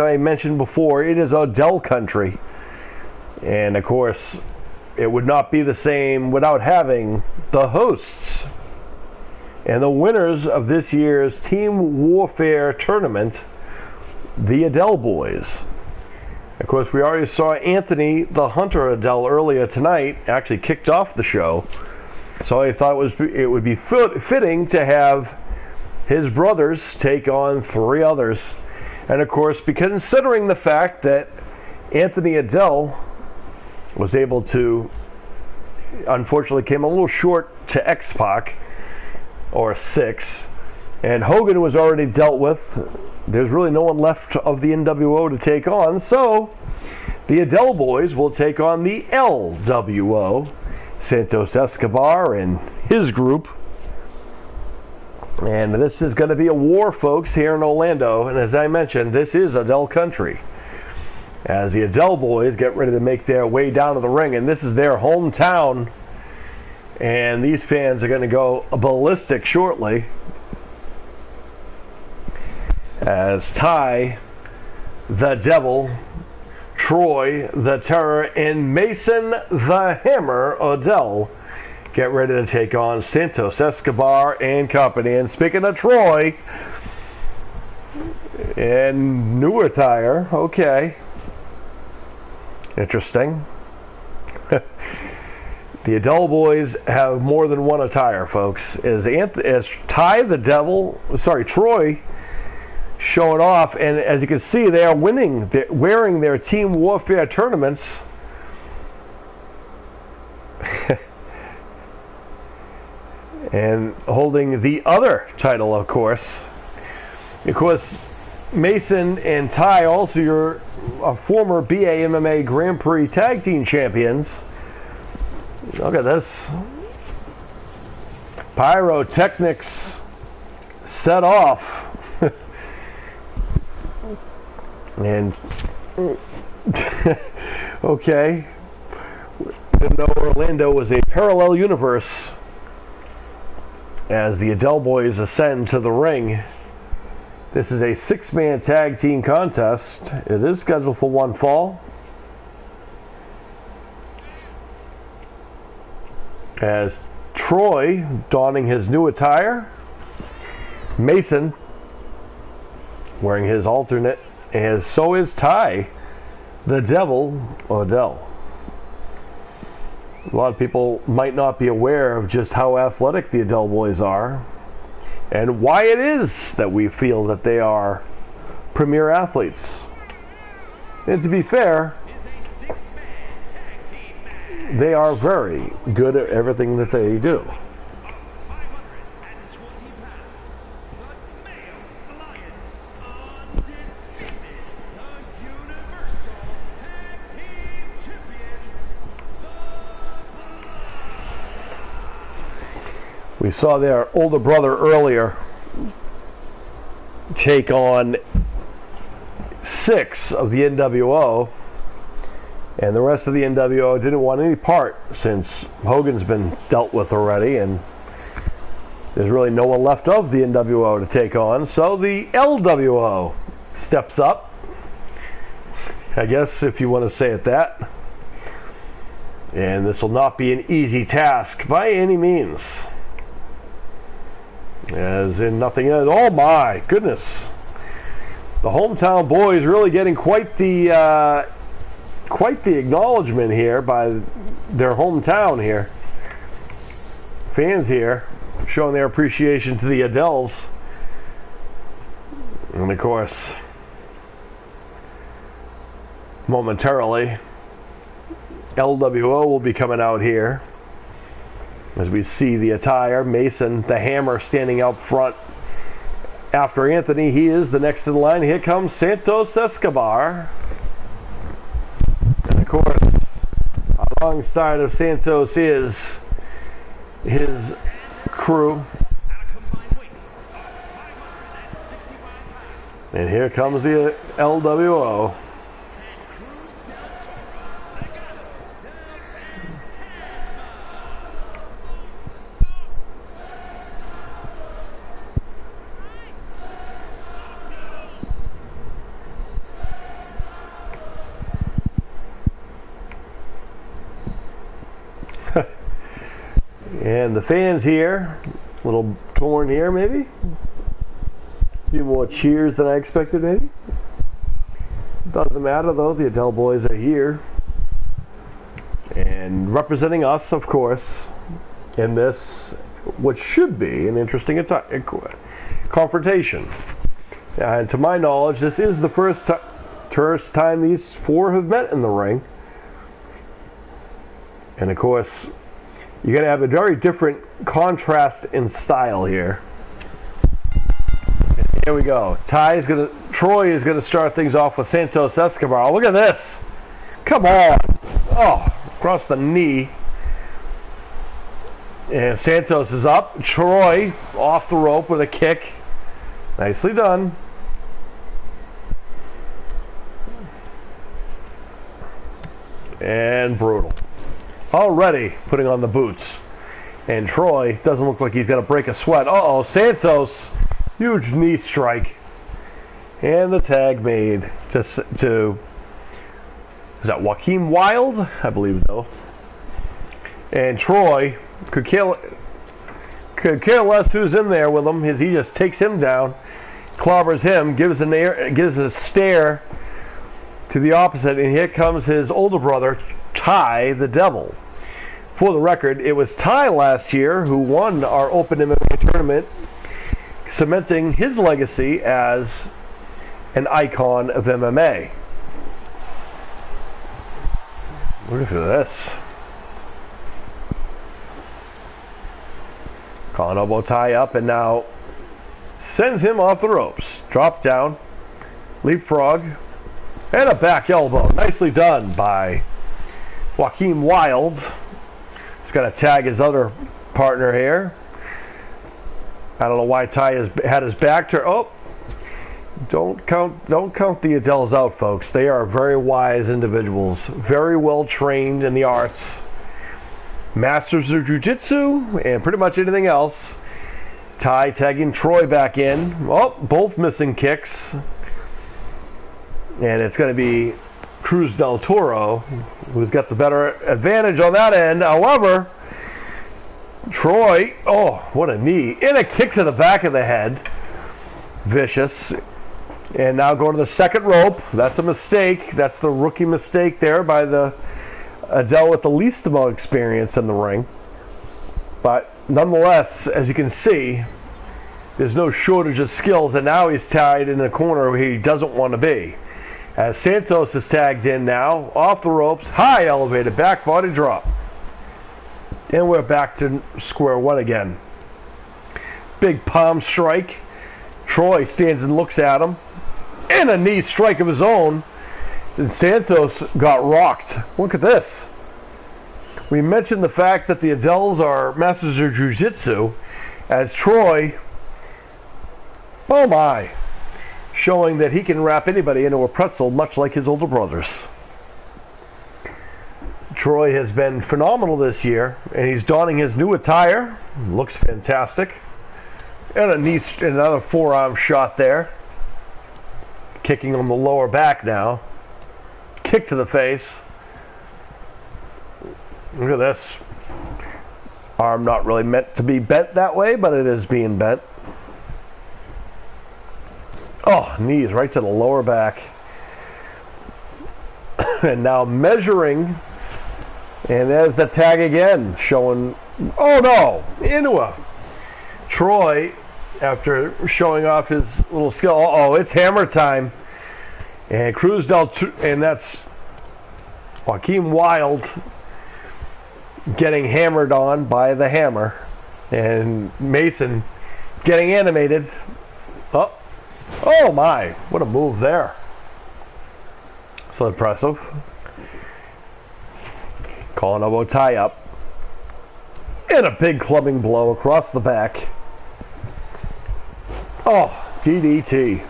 I mentioned before, it is Odell country. And of course, it would not be the same without having the hosts and the winners of this year's Team Warfare tournament, the Adele Boys. Of course, we already saw Anthony the Hunter Adele earlier tonight, actually kicked off the show. So I thought it would be fitting to have his brothers take on 3 others. And of course, considering the fact that Anthony Adele was able to, unfortunately came a little short to X-Pac, or 6, and Hogan was already dealt with. There's really no one left of the NWO to take on, so the Adele Boys will take on the LWO, Santos Escobar and his group. And this is going to be a war, folks, here in Orlando, and as I mentioned, this is Adele country, as the Adele Boys get ready to make their way down to the ring, and this is their hometown, and these fans are going to go ballistic shortly, as Ty the Devil, Troy the Terror, and Mason the Hammer Odell get ready to take on Santos Escobar and company. And speaking of Troy, and new attire, okay. Interesting. The Adele Boys have more than one attire, folks. As Ty the Devil, Troy, showing off, and as you can see, they are winning, wearing their Team Warfare tournaments. And holding the other title, of course. Of course, Mason and Ty, also your former BA MMA Grand Prix Tag Team Champions. Look at this. Pyrotechnics set off. And okay, even though Orlando was a parallel universe, as the Adele Boys ascend to the ring, this is a 6-man tag team contest. It is scheduled for 1 fall. As Troy donning his new attire, Mason wearing his alternate, as so is Ty the Devil Odell. A lot of people might not be aware of just how athletic the Adele Boys are, and why it is that we feel that they are premier athletes. And to be fair, they are very good at everything that they do. We saw their older brother earlier take on 6 of the NWO, and the rest of the NWO didn't want any part since Hogan's been dealt with already, and there's really no one left of the NWO to take on. So the LWO steps up, I guess, if you want to say it that. And this will not be an easy task by any means. As in nothing else. Oh my goodness. The hometown boys really getting quite the acknowledgement here by their hometown here. Fans here showing their appreciation to the Adeles. And of course, momentarily, LWO will be coming out here. As we see the attire, Mason, the Hammer, standing out front after Anthony. He is the next in line. Here comes Santos Escobar. And of course, alongside of Santos is his crew. And here comes the LWO. And the fans here, a little torn here maybe. A few more cheers than I expected maybe. Doesn't matter though, the Adele boys are here. And representing us, of course, in this, what should be an interesting confrontation. And to my knowledge, this is the first time these four have met in the ring. And of course, you're going to have a very different contrast in style here. And here we go. Troy is going to start things off with Santos Escobar. Look at this. Come on. Oh, across the knee. And Santos is up. Troy off the rope with a kick. Nicely done. And brutal. Already putting on the boots. And Troy doesn't look like he's going to break a sweat. Uh-oh, Santos. Huge knee strike. And the tag made to is that Joaquin Wilde? I believe so. And Troy could care less who's in there with him. He just takes him down, clobbers him, gives a stare to the opposite, and here comes his older brother, Ty the Devil. For the record, it was Ty last year who won our Open MMA tournament, cementing his legacy as an icon of MMA. Look at this. Calling elbow tie up and now sends him off the ropes. Drop down, leapfrog, and a back elbow. Nicely done by Joaquin Wilde. He's got to tag his other partner here. I don't know why Ty has had his back turned. Oh, don't count the Adeles out, folks. They are very wise individuals, very well trained in the arts, masters of jiu-jitsu and pretty much anything else. Ty tagging Troy back in. Oh, both missing kicks. And it's going to be Cruz del Toro who's got the better advantage on that end. However, Troy, oh, what a knee. And a kick to the back of the head. Vicious. And now going to the second rope. That's a mistake. That's the rookie mistake there by the Adele with the least amount of experience in the ring. But nonetheless, as you can see, there's no shortage of skills, and now he's tied in a corner where he doesn't want to be. As Santos is tagged in now, off the ropes, high elevated back body drop. And we're back to square one again. Big palm strike. Troy stands and looks at him. And a knee strike of his own. And Santos got rocked. Look at this. We mentioned the fact that the Adeles are masters of jiu-jitsu, as Troy, oh my, showing that he can wrap anybody into a pretzel much like his older brothers. Troy has been phenomenal this year, and he's donning his new attire. Looks fantastic. And another forearm shot there. Kicking on the lower back now. Kick to the face. Look at this. Arm not really meant to be bent that way, but it is being bent. Oh, knees right to the lower back. And now measuring. And there's the tag again, showing, oh no, into a Troy, after showing off his little skill. Uh-oh, it's hammer time. And and that's Joaquin Wilde getting hammered on by the hammer. And Mason getting animated. Oh my, what a move there. So impressive. Calling elbow tie up. And a big clubbing blow across the back. Oh, DDT.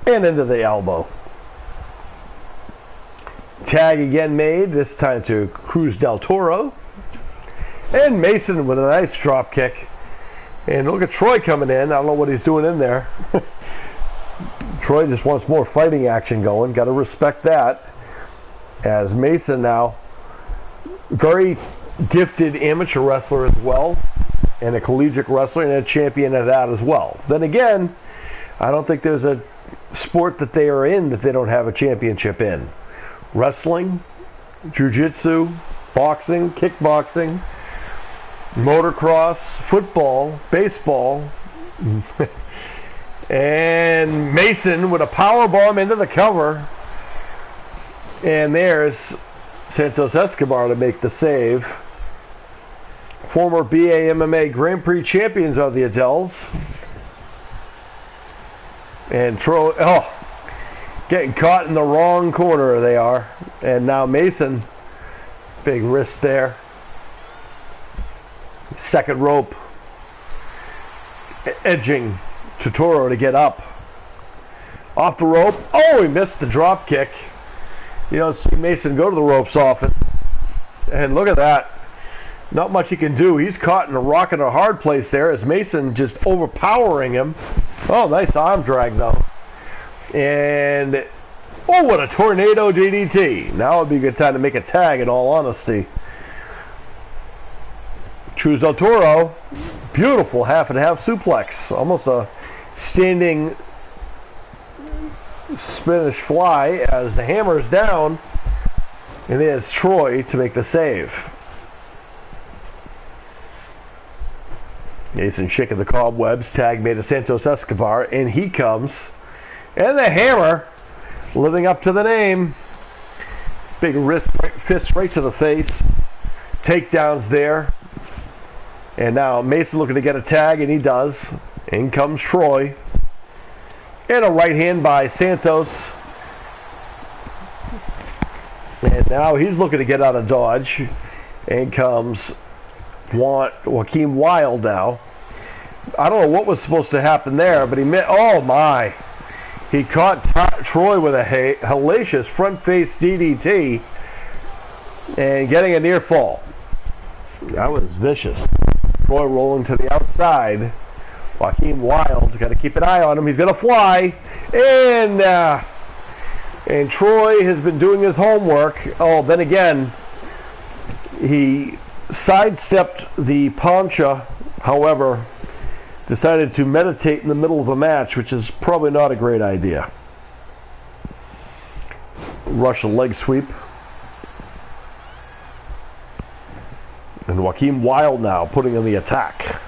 And into the elbow. Tag again made, this time to Cruz del Toro. And Mason with a nice drop kick. And look at Troy coming in. I don't know what he's doing in there. Troy just wants more fighting action going. Got to respect that. As Mason now very gifted amateur wrestler as well, and a collegiate wrestler, and a champion of that as well. Then again, I don't think there's a sport that they are in that they don't have a championship in. Wrestling, jiu-jitsu, boxing, kickboxing, motocross, football, baseball, and Mason with a power bomb into the cover. And there's Santos Escobar to make the save. Former BA MMA Grand Prix champions are the Adells. And Troy, getting caught in the wrong corner they are. And now Mason, big wrist there. Second rope. Edging Totoro to get up. Off the rope. Oh, he missed the drop kick. You don't see Mason go to the ropes often. And look at that. Not much he can do. He's caught in a rock and a hard place there as Mason just overpowering him. Oh, nice arm drag though. And, oh, what a tornado DDT. Now would be a good time to make a tag, in all honesty. Cruz del Toro, beautiful half and half suplex. Almost a standing Spanish fly as the hammer's down. And there's Troy to make the save. Mason shaking the cobwebs. Tag made to Santos Escobar, and he comes. And the hammer, living up to the name. Big fist right to the face. Takedowns there. And now Mason looking to get a tag, and he does. In comes Troy. And a right hand by Santos. And now he's looking to get out of dodge. In comes Joaquin Wilde now. I don't know what was supposed to happen there, but oh my. He caught Troy with a hellacious front face DDT and getting a near fall. That was vicious. Troy rolling to the outside. Joaquin Wilde, got to keep an eye on him. He's going to fly. And Troy has been doing his homework. Oh, then again, he sidestepped the plancha, however, decided to meditate in the middle of a match, which is probably not a great idea. Russian leg sweep. And Joaquin Wilde now putting in the attack.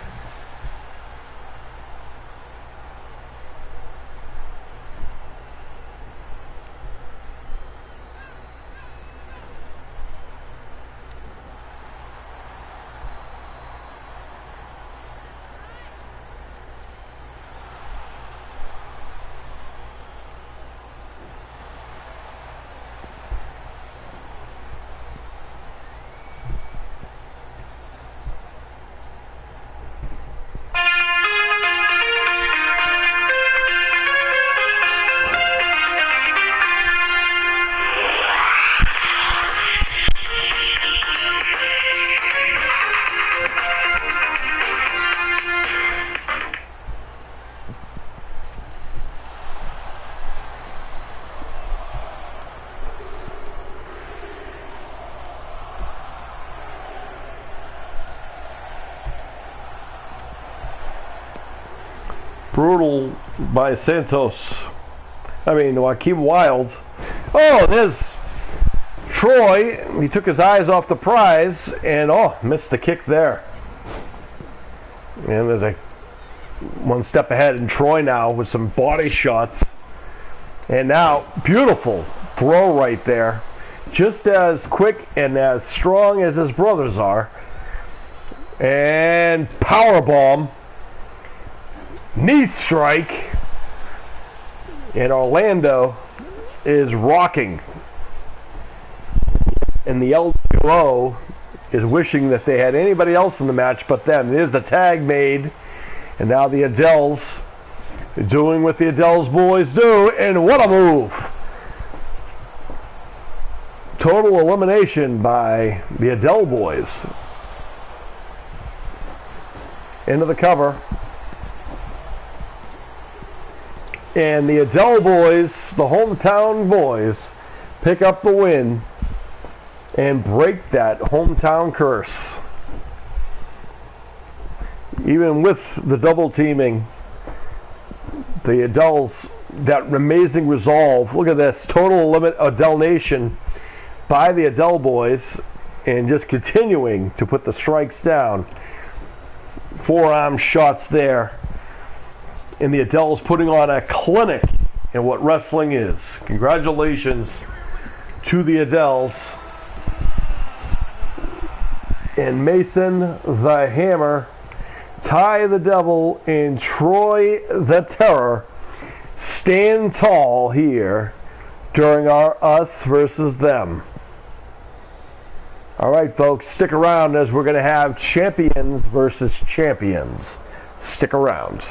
Brutal by Santos. Joaquin Wilde. Oh, there's Troy. He took his eyes off the prize and missed the kick there. And there's a one step ahead, and Troy now with some body shots. And now, beautiful throw right there. Just as quick and as strong as his brothers are. And powerbomb. Knee strike. And Orlando is rocking. And the LWO is wishing that they had anybody else in the match but them. There's the tag made. And now the Adells doing what the Adells boys do. And what a move. Total elimination by the Adell boys. Into the cover. And the Adell boys, the hometown boys, pick up the win and break that hometown curse. Even with the double teaming, the Adels, that amazing resolve. Look at this, total limit Adel Nation by the Adel boys, and just continuing to put the strikes down. Forearm shots there. And the Adels putting on a clinic in what wrestling is. Congratulations to the Adels. And Mason the Hammer, Ty the Devil, and Troy the Terror stand tall here during our us versus them. All right, folks, stick around as we're going to have champions versus champions. Stick around.